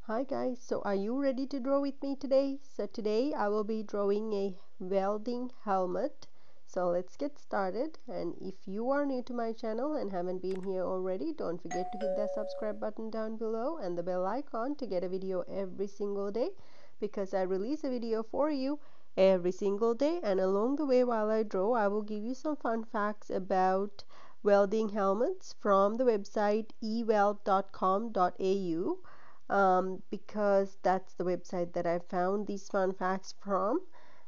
Hi guys, so are you ready to draw with me today? So today I will be drawing a welding helmet. So let's get started, and if you are new to my channel and haven't been here already, don't forget to hit that subscribe button down below and the bell icon to get a video every single day, because I release a video for you every single day. And along the way while I draw, I will give you some fun facts about welding helmets from the website eweld.com.au, because that's the website that I found these fun facts from.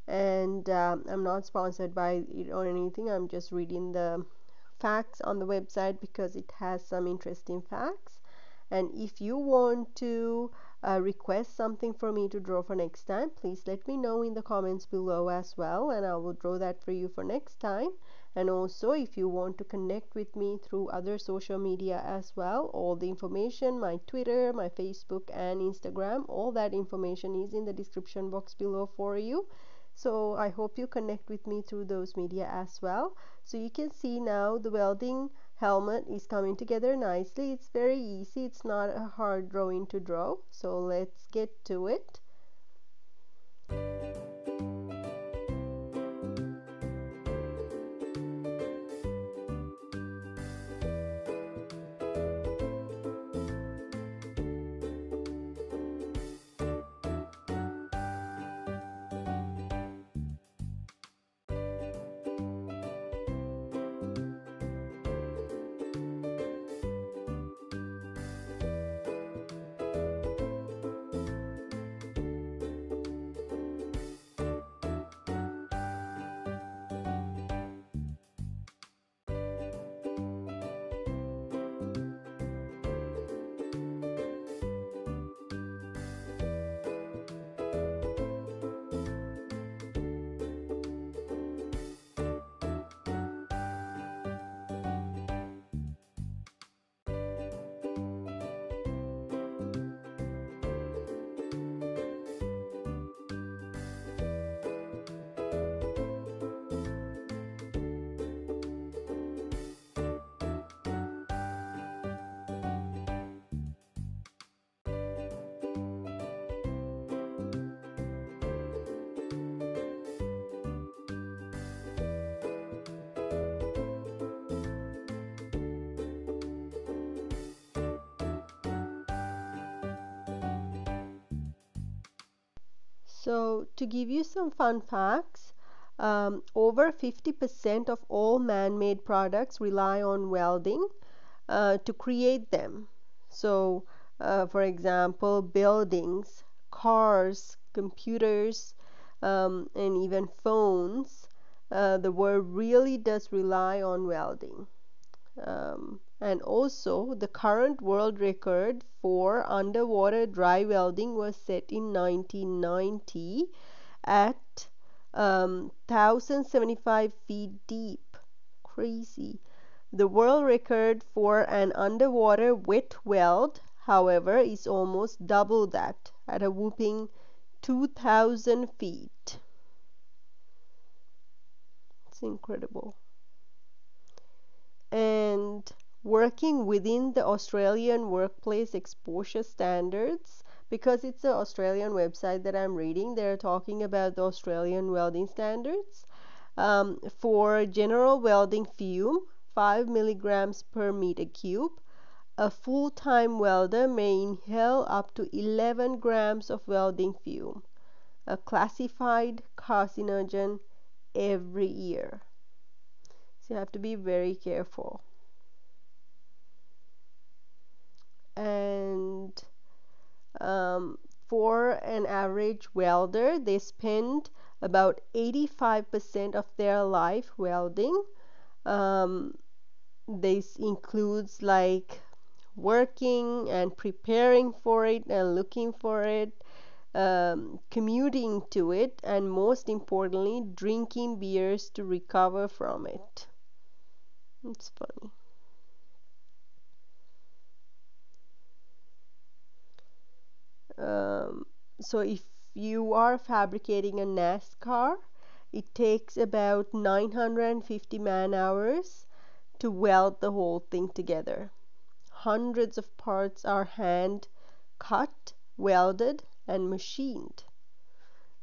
And I'm not sponsored by it or anything. I'm just reading the facts on the website because it has some interesting facts. And if you want to request something for me to draw for next time, please let me know in the comments below as well, and I will draw that for you for next time. And also, if you want to connect with me through other social media as well, all the information, my Twitter, my Facebook and Instagram, all that information is in the description box below for you. So I hope you connect with me through those media as well. So you can see now the welding helmet is coming together nicely. It's very easy. It's not a hard drawing to draw. So let's get to it. So to give you some fun facts, over 50% of all man-made products rely on welding to create them. So, for example, buildings, cars, computers, and even phones, the world really does rely on welding. And also, the current world record for underwater dry welding was set in 1990 at 1075 feet deep. Crazy. The world record for an underwater wet weld, however, is almost double that, at a whopping 2000 feet. It's incredible. And working within the Australian workplace exposure standards, because it's an Australian website that I'm reading, they're talking about the Australian welding standards. For general welding fume, 5 milligrams per meter cube, a full-time welder may inhale up to 11 grams of welding fume, a classified carcinogen, every year. So you have to be very careful. And for an average welder, they spend about 85% of their life welding. This includes like working and preparing for it and looking for it, commuting to it, and most importantly, drinking beers to recover from it. It's funny. So if you are fabricating a NASCAR, it takes about 950 man hours to weld the whole thing together. Hundreds of parts are hand cut welded, and machined.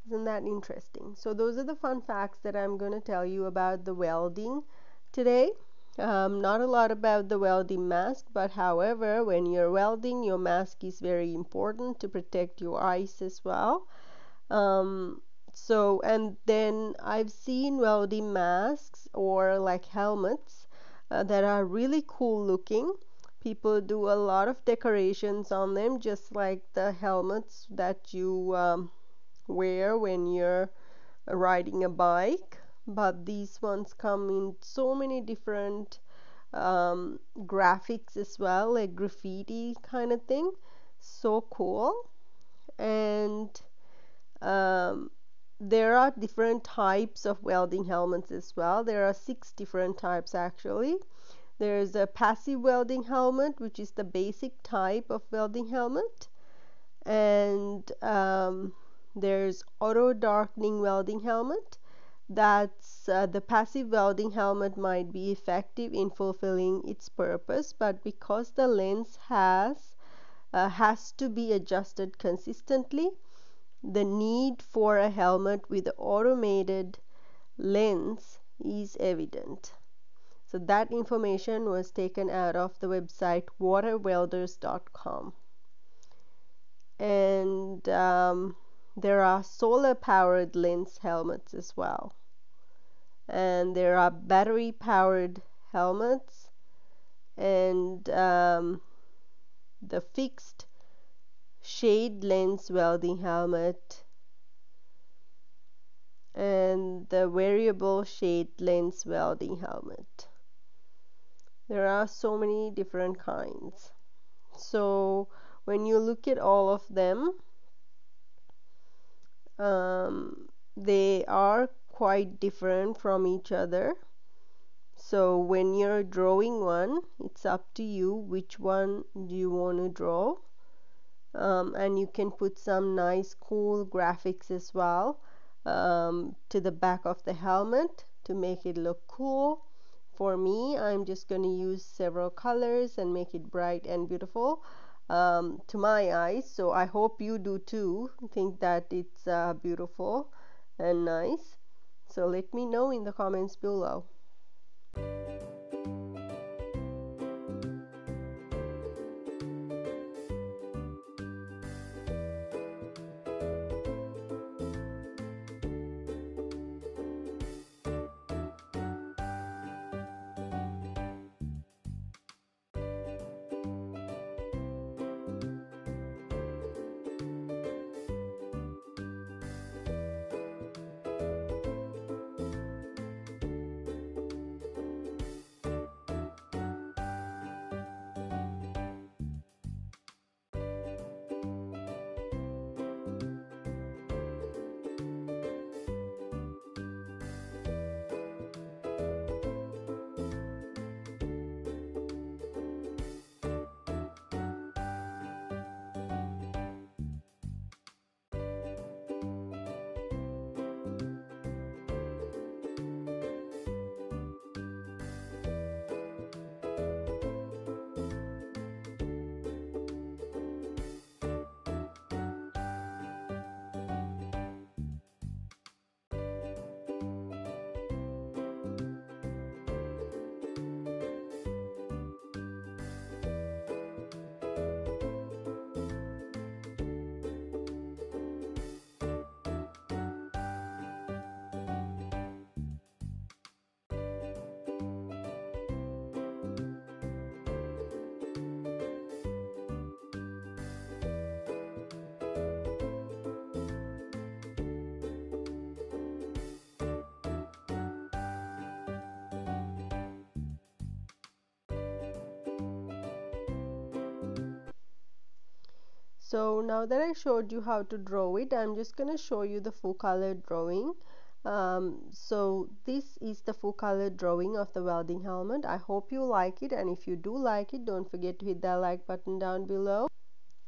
Isn't that interesting? So those are the fun facts that I'm going to tell you about the welding today. Not a lot about the welding mask, but however, when you're welding, your mask is very important to protect your eyes as well. Um, and then I've seen welding masks or like helmets that are really cool looking. People do a lot of decorations on them, just like the helmets that you wear when you're riding a bike. But these ones come in so many different graphics as well, like graffiti kind of thing. So cool. And um, there are different types of welding helmets as well. There are 6 different types actually. There's a passive welding helmet, which is the basic type of welding helmet. And there's auto darkening welding helmet. That's the passive welding helmet might be effective in fulfilling its purpose, but because the lens has to be adjusted consistently, the need for a helmet with an automated lens is evident. So that information was taken out of the website waterwelders.com. And there are solar powered lens helmets as well. And there are battery powered helmets, and the fixed shade lens welding helmet, and the variable shade lens welding helmet. There are so many different kinds. So when you look at all of them, they are quite different from each other. So when you're drawing one, it's up to you which one do you want to draw. And you can put some nice cool graphics as well to the back of the helmet to make it look cool. For me, I'm just going to use several colors and make it bright and beautiful to my eyes. So I hope you do too. Think that it's beautiful and nice. So let me know in the comments below. So now that I showed you how to draw it, I'm just going to show you the full color drawing. So this is the full color drawing of the welding helmet. I hope you like it, and if you do like it, don't forget to hit that like button down below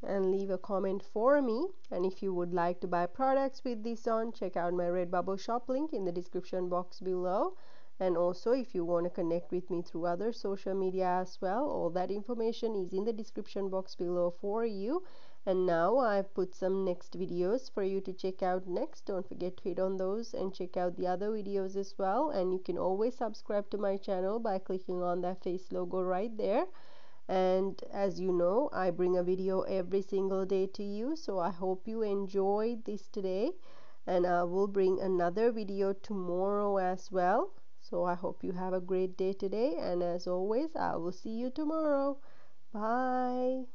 and leave a comment for me. And if you would like to buy products with this on, check out my Redbubble shop link in the description box below. And also, if you want to connect with me through other social media as well, all that information is in the description box below for you. And now I've put some next videos for you to check out next. Don't forget to hit on those and check out the other videos as well. And you can always subscribe to my channel by clicking on that face logo right there. And as you know, I bring a video every single day to you, so I hope you enjoyed this today, and I will bring another video tomorrow as well. So I hope you have a great day today, and as always, I will see you tomorrow. Bye.